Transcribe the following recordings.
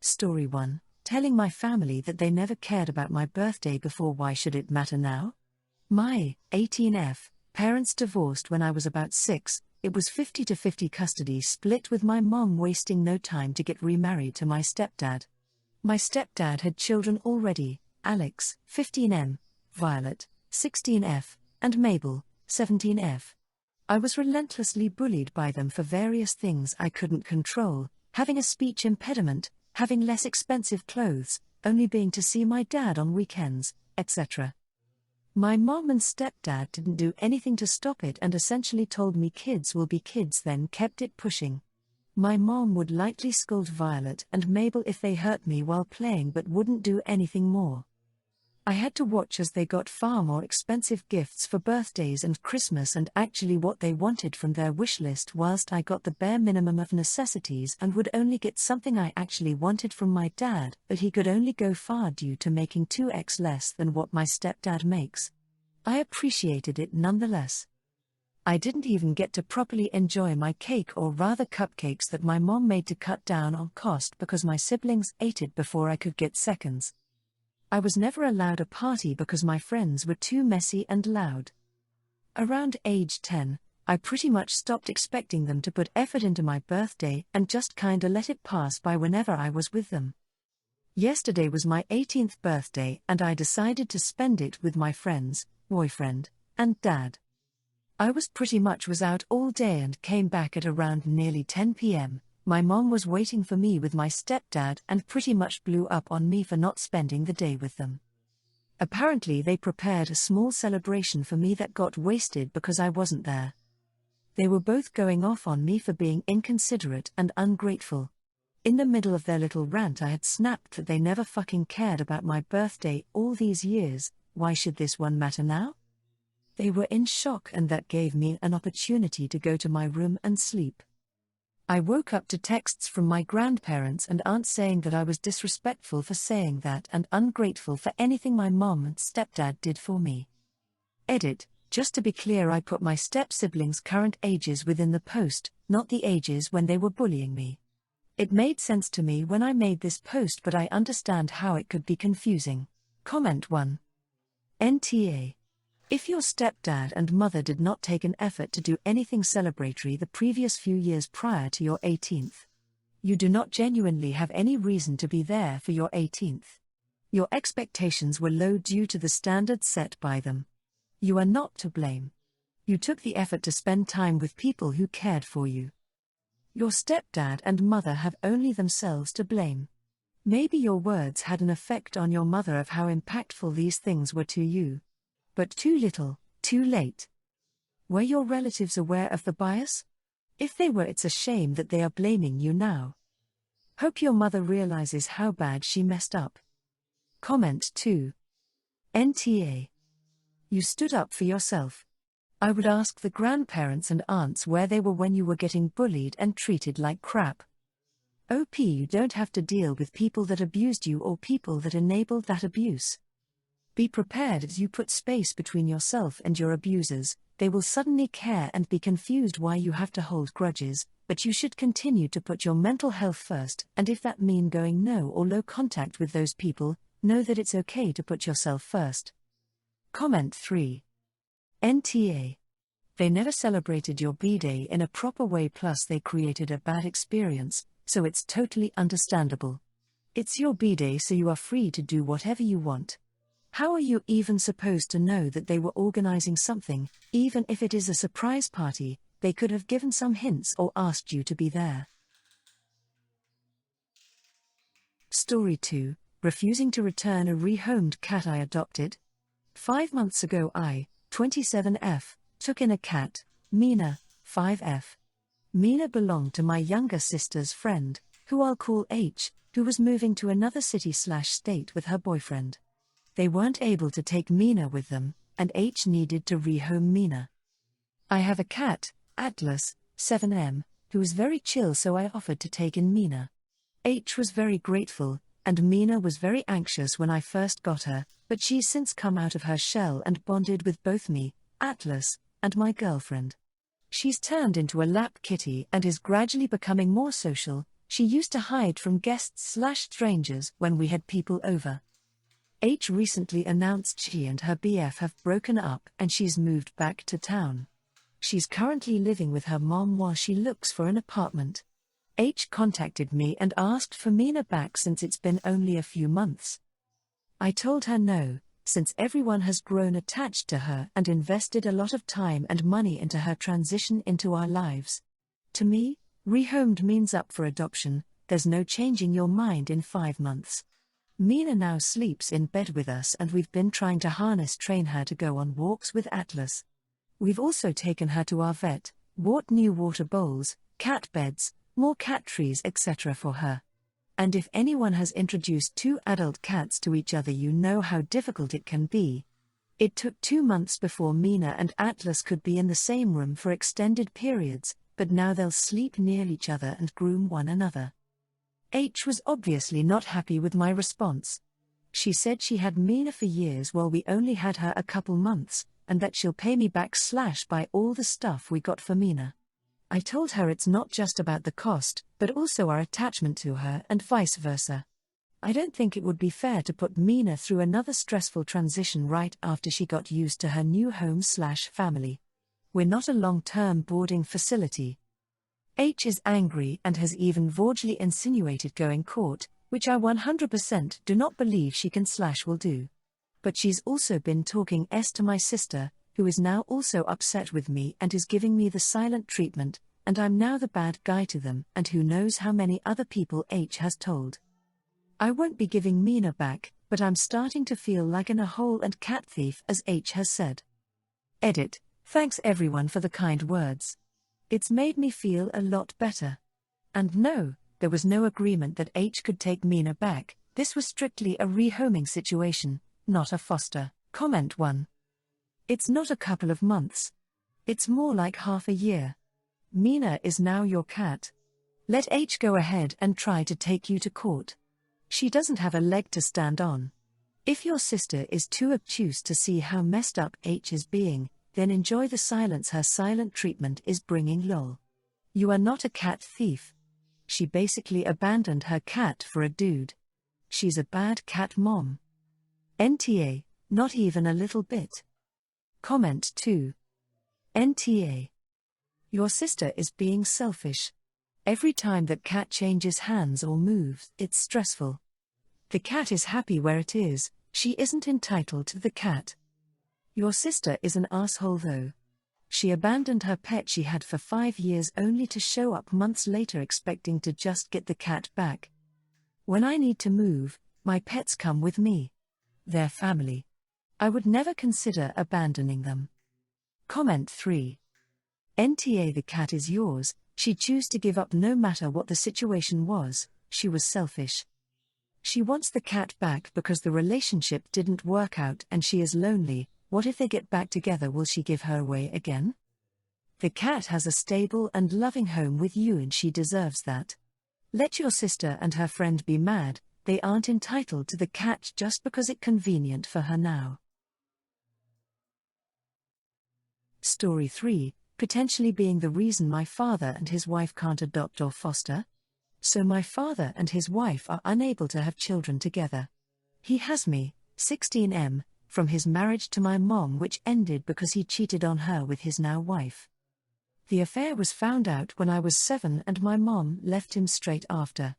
Story 1. Telling my family that they never cared about my birthday before. Why should it matter now? My 18F parents divorced when I was about 6. It was 50-50 custody split, with my mom wasting no time to get remarried to my stepdad. My stepdad had children already: Alex, 15M, Violet, 16F, and Mabel, 17F. I was relentlessly bullied by them for various things I couldn't control: having a speech impediment, having less expensive clothes, only being to see my dad on weekends, etc. My mom and stepdad didn't do anything to stop it and essentially told me kids will be kids, then kept it pushing. My mom would lightly scold Violet and Mabel if they hurt me while playing, but wouldn't do anything more. I had to watch as they got far more expensive gifts for birthdays and Christmas and actually what they wanted from their wish list, whilst I got the bare minimum of necessities and would only get something I actually wanted from my dad, but he could only go far due to making 2x less than what my stepdad makes. I appreciated it nonetheless. I didn't even get to properly enjoy my cake, or rather cupcakes that my mom made to cut down on cost, because my siblings ate it before I could get seconds. I was never allowed a party because my friends were too messy and loud. Around age 10, I pretty much stopped expecting them to put effort into my birthday and just kinda let it pass by whenever I was with them. Yesterday was my 18th birthday and I decided to spend it with my friends, boyfriend, and dad. I pretty much was out all day and came back at around nearly 10 p.m. My mom was waiting for me with my stepdad and pretty much blew up on me for not spending the day with them. Apparently they prepared a small celebration for me that got wasted because I wasn't there. They were both going off on me for being inconsiderate and ungrateful. In the middle of their little rant I had snapped that they never fucking cared about my birthday all these years. Why should this one matter now? They were in shock, and that gave me an opportunity to go to my room and sleep. I woke up to texts from my grandparents and aunt saying that I was disrespectful for saying that and ungrateful for anything my mom and stepdad did for me. Edit: just to be clear, I put my step-siblings' current ages within the post, not the ages when they were bullying me. It made sense to me when I made this post, but I understand how it could be confusing. Comment 1. NTA. If your stepdad and mother did not take an effort to do anything celebratory the previous few years prior to your 18th, you do not genuinely have any reason to be there for your 18th. Your expectations were low due to the standards set by them. You are not to blame. You took the effort to spend time with people who cared for you. Your stepdad and mother have only themselves to blame. Maybe your words had an effect on your mother of how impactful these things were to you. But too little, too late. Were your relatives aware of the bias? If they were, it's a shame that they are blaming you now. Hope your mother realizes how bad she messed up. Comment 2. NTA. You stood up for yourself. I would ask the grandparents and aunts where they were when you were getting bullied and treated like crap. OP, you don't have to deal with people that abused you or people that enabled that abuse. Be prepared as you put space between yourself and your abusers. They will suddenly care and be confused why you have to hold grudges, but you should continue to put your mental health first, and if that means going no or low contact with those people, know that it's okay to put yourself first. Comment 3. NTA. They never celebrated your B-Day in a proper way, plus they created a bad experience, so it's totally understandable. It's your B-Day, so you are free to do whatever you want. How are you even supposed to know that they were organizing something? Even if it is a surprise party, they could have given some hints or asked you to be there. Story 2. Refusing to return a rehomed cat I adopted. 5 months ago I, 27F, took in a cat, Mina, 5F. Mina belonged to my younger sister's friend, who I'll call H, who was moving to another city/state with her boyfriend. They weren't able to take Mina with them, and H needed to rehome Mina. I have a cat, Atlas, 7M, who is very chill, so I offered to take in Mina. H was very grateful, and Mina was very anxious when I first got her, but she's since come out of her shell and bonded with both me, Atlas, and my girlfriend. She's turned into a lap kitty and is gradually becoming more social, She used to hide from guests/strangers when we had people over. H recently announced she and her BF have broken up and she's moved back to town. She's currently living with her mom while she looks for an apartment. H contacted me and asked for Mina back since it's been only a few months. I told her no, since everyone has grown attached to her and invested a lot of time and money into her transition into our lives. To me, rehomed means up for adoption. There's no changing your mind in 5 months. Mina now sleeps in bed with us and we've been trying to train her to go on walks with Atlas. We've also taken her to our vet, bought new water bowls, cat beds, more cat trees etc. for her. And if anyone has introduced 2 adult cats to each other, you know how difficult it can be. It took 2 months before Mina and Atlas could be in the same room for extended periods, but now they'll sleep near each other and groom one another. H was obviously not happy with my response. She said she had Mina for years while we only had her a couple months, and that she'll pay me back / buy all the stuff we got for Mina. I told her it's not just about the cost, but also our attachment to her and vice versa. I don't think it would be fair to put Mina through another stressful transition right after she got used to her new home / family. We're not a long-term boarding facility. H is angry and has even vaguely insinuated going court, which I 100% do not believe she can / will do. But she's also been talking to my sister, who is now also upset with me and is giving me the silent treatment, and I'm now the bad guy to them, and who knows how many other people H has told. I won't be giving Mina back, but I'm starting to feel like a hole and cat thief, as H has said. Edit. Thanks everyone for the kind words. It's made me feel a lot better. And no, there was no agreement that H could take Mina back. This was strictly a rehoming situation, not a foster. Comment 1. It's not a couple of months. It's more like half a year. Mina is now your cat. Let H go ahead and try to take you to court. She doesn't have a leg to stand on. If your sister is too obtuse to see how messed up H is being, then enjoy the silence her silent treatment is bringing. Lol. You are not a cat thief. She basically abandoned her cat for a dude. She's a bad cat mom. NTA, not even a little bit. Comment 2. NTA. Your sister is being selfish. Every time that cat changes hands or moves, it's stressful. The cat is happy where it is, she isn't entitled to the cat. Your sister is an asshole though. She abandoned her pet she had for 5 years only to show up months later expecting to just get the cat back. When I need to move, my pets come with me. They're family. I would never consider abandoning them. Comment 3. NTA. The cat is yours, she chose to give up no matter what the situation was, she was selfish. She wants the cat back because the relationship didn't work out and she is lonely. What if they get back together? Will she give her away again? The cat has a stable and loving home with you and she deserves that. Let your sister and her friend be mad, they aren't entitled to the cat just because it's convenient for her now. Story 3, potentially being the reason my father and his wife can't adopt or foster. So my father and his wife are unable to have children together. He has me, 16M, from his marriage to my mom, which ended because he cheated on her with his now wife. The affair was found out when I was 7 and my mom left him straight after.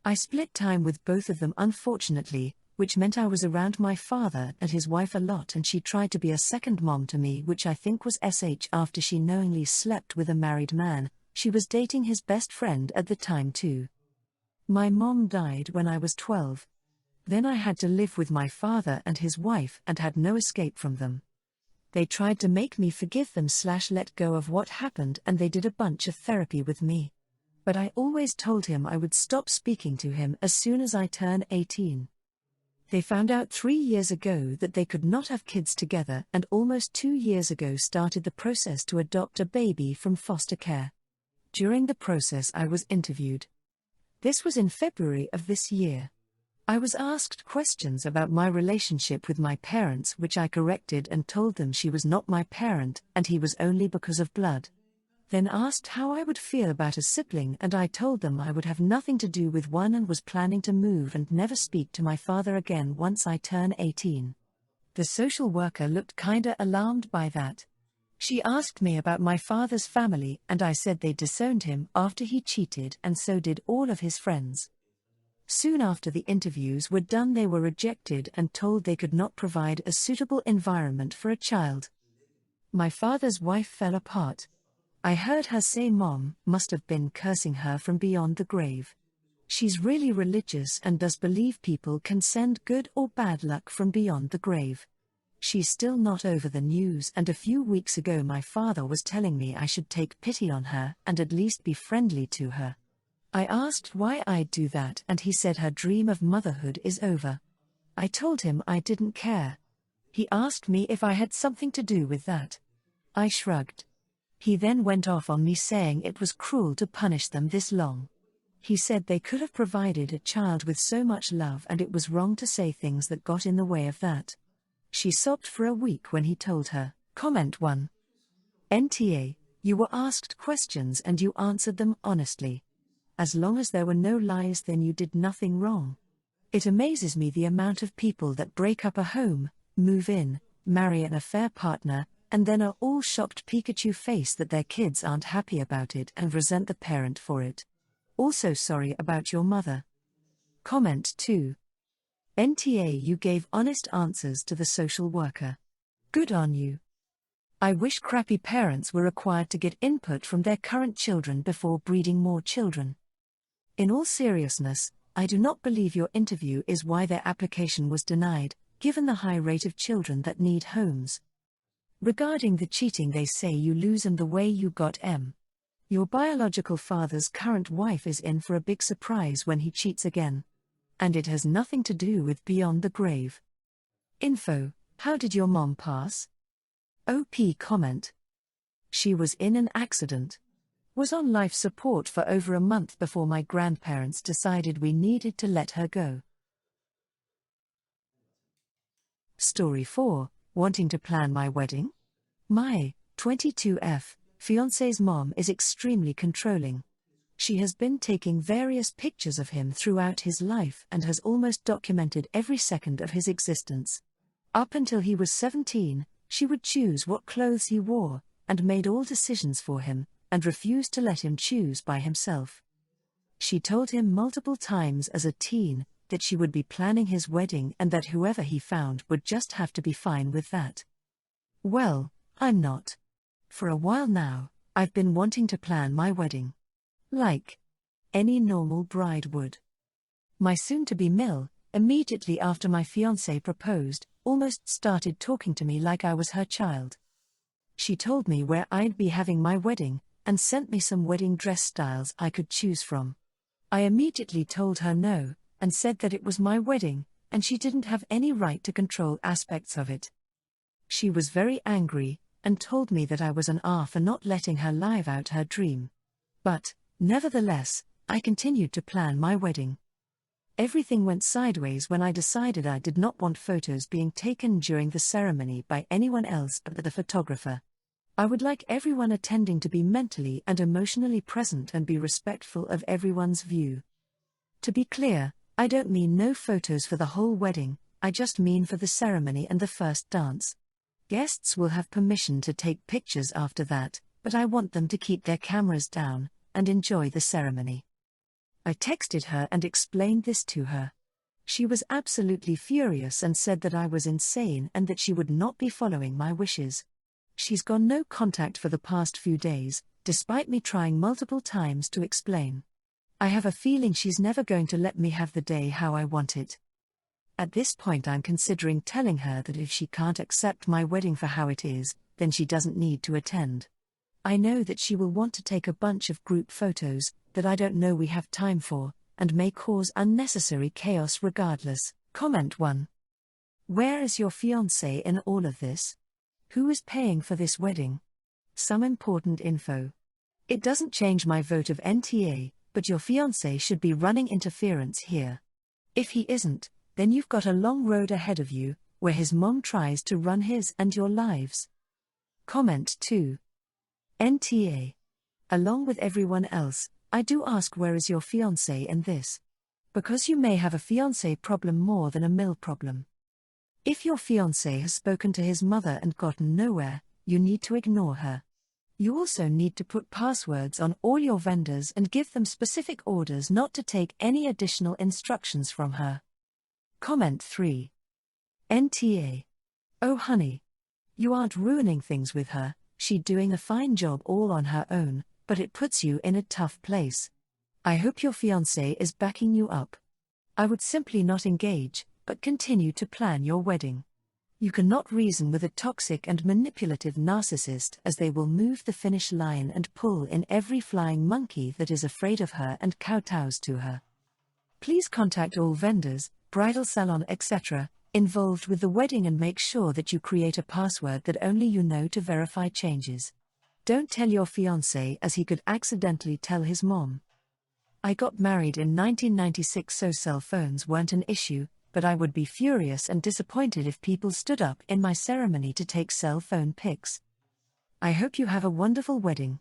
I split time with both of them unfortunately, which meant I was around my father and his wife a lot, and she tried to be a second mom to me, which I think was after she knowingly slept with a married man. She was dating his best friend at the time too. My mom died when I was 12. Then I had to live with my father and his wife and had no escape from them. They tried to make me forgive them / let go of what happened, and they did a bunch of therapy with me. But I always told him I would stop speaking to him as soon as I turn 18. They found out 3 years ago that they could not have kids together, and almost 2 years ago started the process to adopt a baby from foster care. During the process I was interviewed. This was in February of this year. I was asked questions about my relationship with my parents, which I corrected and told them she was not my parent and he was only because of blood. Then asked how I would feel about a sibling, and I told them I would have nothing to do with one and was planning to move and never speak to my father again once I turn 18. The social worker looked kinda alarmed by that. She asked me about my father's family and I said they disowned him after he cheated, and so did all of his friends. Soon after the interviews were done, they were rejected and told they could not provide a suitable environment for a child. My father's wife fell apart. I heard her say Mom must have been cursing her from beyond the grave. She's really religious and does believe people can send good or bad luck from beyond the grave. She's still not over the news, and a few weeks ago my father was telling me I should take pity on her and at least be friendly to her. I asked why I'd do that, and he said her dream of motherhood is over. I told him I didn't care. He asked me if I had something to do with that. I shrugged. He then went off on me saying it was cruel to punish them this long. He said they could have provided a child with so much love and it was wrong to say things that got in the way of that. She sobbed for a week when he told her. Comment 1. NTA, you were asked questions and you answered them honestly. As long as there were no lies, then you did nothing wrong. It amazes me the amount of people that break up a home, move in, marry an affair partner, and then are all shocked Pikachu face that their kids aren't happy about it and resent the parent for it. Also sorry about your mother. Comment 2. NTA, you gave honest answers to the social worker. Good on you. I wish crappy parents were required to get input from their current children before breeding more children. In all seriousness, I do not believe your interview is why their application was denied, given the high rate of children that need homes. Regarding the cheating, they say you lose them the way you got M. Your biological father's current wife is in for a big surprise when he cheats again. And it has nothing to do with beyond the grave. Info, how did your mom pass? OP comment. She was in an accident. Was on life support for over a month before my grandparents decided we needed to let her go. Story 4, wanting to plan my wedding? My 22F fiancé's mom is extremely controlling. She has been taking various pictures of him throughout his life and has almost documented every second of his existence. Up until he was 17, she would choose what clothes he wore, and made all decisions for him, and refused to let him choose by himself. She told him multiple times as a teen that she would be planning his wedding and that whoever he found would just have to be fine with that. Well, I'm not. For a while now, I've been wanting to plan my wedding. Like any normal bride would. My soon-to-be Mill, immediately after my fiancé proposed, almost started talking to me like I was her child. She told me where I'd be having my wedding, and sent me some wedding dress styles I could choose from. I immediately told her no, and said that it was my wedding, and she didn't have any right to control aspects of it. She was very angry, and told me that I was an R for not letting her live out her dream. But, nevertheless, I continued to plan my wedding. Everything went sideways when I decided I did not want photos being taken during the ceremony by anyone else but the photographer. I would like everyone attending to be mentally and emotionally present and be respectful of everyone's view. To be clear, I don't mean no photos for the whole wedding, I just mean for the ceremony and the first dance. Guests will have permission to take pictures after that, but I want them to keep their cameras down and enjoy the ceremony. I texted her and explained this to her. She was absolutely furious and said that I was insane and that she would not be following my wishes. She's gone no contact for the past few days, despite me trying multiple times to explain. I have a feeling she's never going to let me have the day how I want it. At this point I'm considering telling her that if she can't accept my wedding for how it is, then she doesn't need to attend. I know that she will want to take a bunch of group photos that I don't know we have time for, and may cause unnecessary chaos regardless. Comment 1. Where is your fiancé in all of this? Who is paying for this wedding? Some important info. It doesn't change my vote of NTA, but your fiancé should be running interference here. If he isn't, then you've got a long road ahead of you, where his mom tries to run his and your lives. Comment 2. NTA. Along with everyone else, I do ask, where is your fiancé in this? Because you may have a fiancé problem more than a mill problem. If your fiancé has spoken to his mother and gotten nowhere, you need to ignore her. You also need to put passwords on all your vendors and give them specific orders not to take any additional instructions from her. Comment 3. NTA. Oh honey. You aren't ruining things with her, she's doing a fine job all on her own, but it puts you in a tough place. I hope your fiancé is backing you up. I would simply not engage, but continue to plan your wedding. You cannot reason with a toxic and manipulative narcissist, as they will move the finish line and pull in every flying monkey that is afraid of her and kowtows to her. Please contact all vendors, bridal salon, etc., involved with the wedding and make sure that you create a password that only you know to verify changes. Don't tell your fiancé, as he could accidentally tell his mom. I got married in 1996, so cell phones weren't an issue, but I would be furious and disappointed if people stood up in my ceremony to take cell phone pics. I hope you have a wonderful wedding.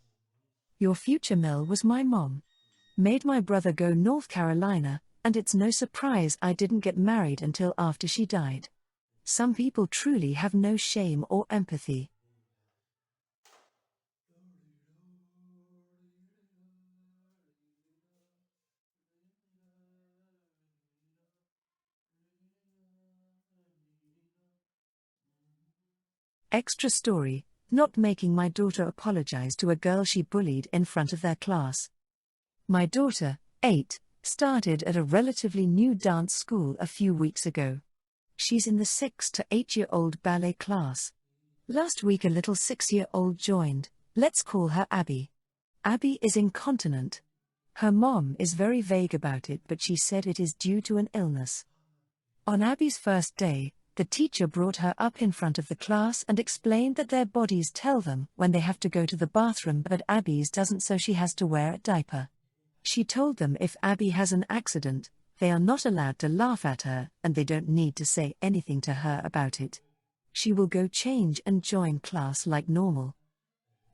Your future Mel was my mom. Made my brother go North Carolina, and it's no surprise I didn't get married until after she died. Some people truly have no shame or empathy. Extra story: not making my daughter apologize to a girl she bullied in front of their class. My daughter, 8, started at a relatively new dance school a few weeks ago. She's in the 6 to 8-year-old ballet class. Last week a little 6-year-old joined. Let's call her Abby. Abby is incontinent. Her mom is very vague about it, but she said it is due to an illness. On Abby's first day, the teacher brought her up in front of the class and explained that their bodies tell them when they have to go to the bathroom, but Abby's doesn't, so she has to wear a diaper. She told them if Abby has an accident, they are not allowed to laugh at her, and they don't need to say anything to her about it. She will go change and join class like normal.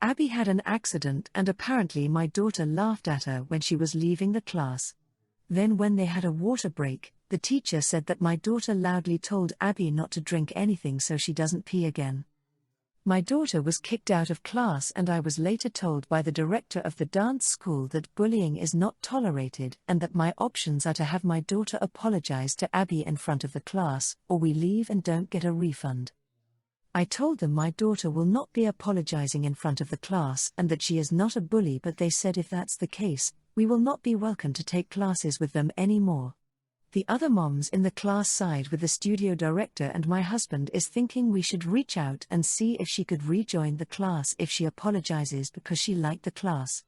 Abby had an accident, and apparently my daughter laughed at her when she was leaving the class. Then when they had a water break, the teacher said that my daughter loudly told Abby not to drink anything so she doesn't pee again. My daughter was kicked out of class, and I was later told by the director of the dance school that bullying is not tolerated and that my options are to have my daughter apologize to Abby in front of the class, or we leave and don't get a refund. I told them my daughter will not be apologizing in front of the class and that she is not a bully, but they said if that's the case, we will not be welcome to take classes with them anymore. The other moms in the class side with the studio director, and my husband is thinking we should reach out and see if she could rejoin the class if she apologizes because she liked the class.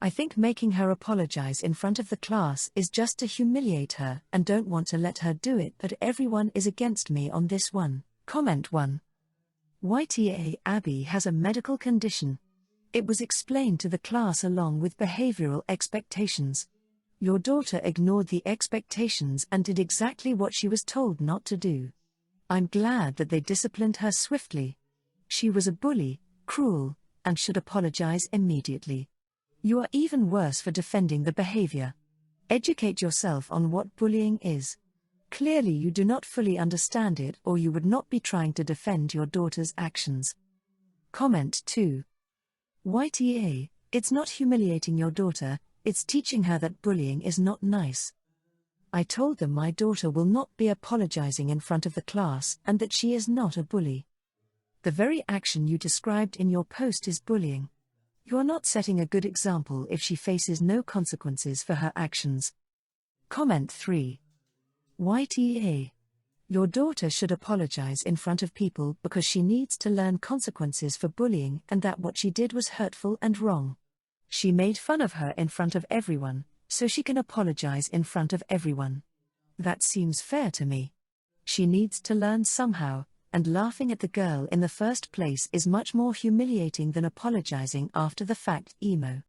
I think making her apologize in front of the class is just to humiliate her, and don't want to let her do it, but everyone is against me on this one. Comment 1. YTA Abby has a medical condition. It was explained to the class along with behavioral expectations. Your daughter ignored the expectations and did exactly what she was told not to do. I'm glad that they disciplined her swiftly. She was a bully, cruel, and should apologize immediately. You are even worse for defending the behavior. Educate yourself on what bullying is. Clearly you do not fully understand it, or you would not be trying to defend your daughter's actions. Comment 2. YTA, it's not humiliating your daughter, it's teaching her that bullying is not nice. I told them my daughter will not be apologizing in front of the class and that she is not a bully. The very action you described in your post is bullying. You are not setting a good example if she faces no consequences for her actions. Comment 3. YTA. Your daughter should apologize in front of people because she needs to learn consequences for bullying and that what she did was hurtful and wrong. She made fun of her in front of everyone, so she can apologize in front of everyone. That seems fair to me. She needs to learn somehow, and laughing at the girl in the first place is much more humiliating than apologizing after the fact. Emo.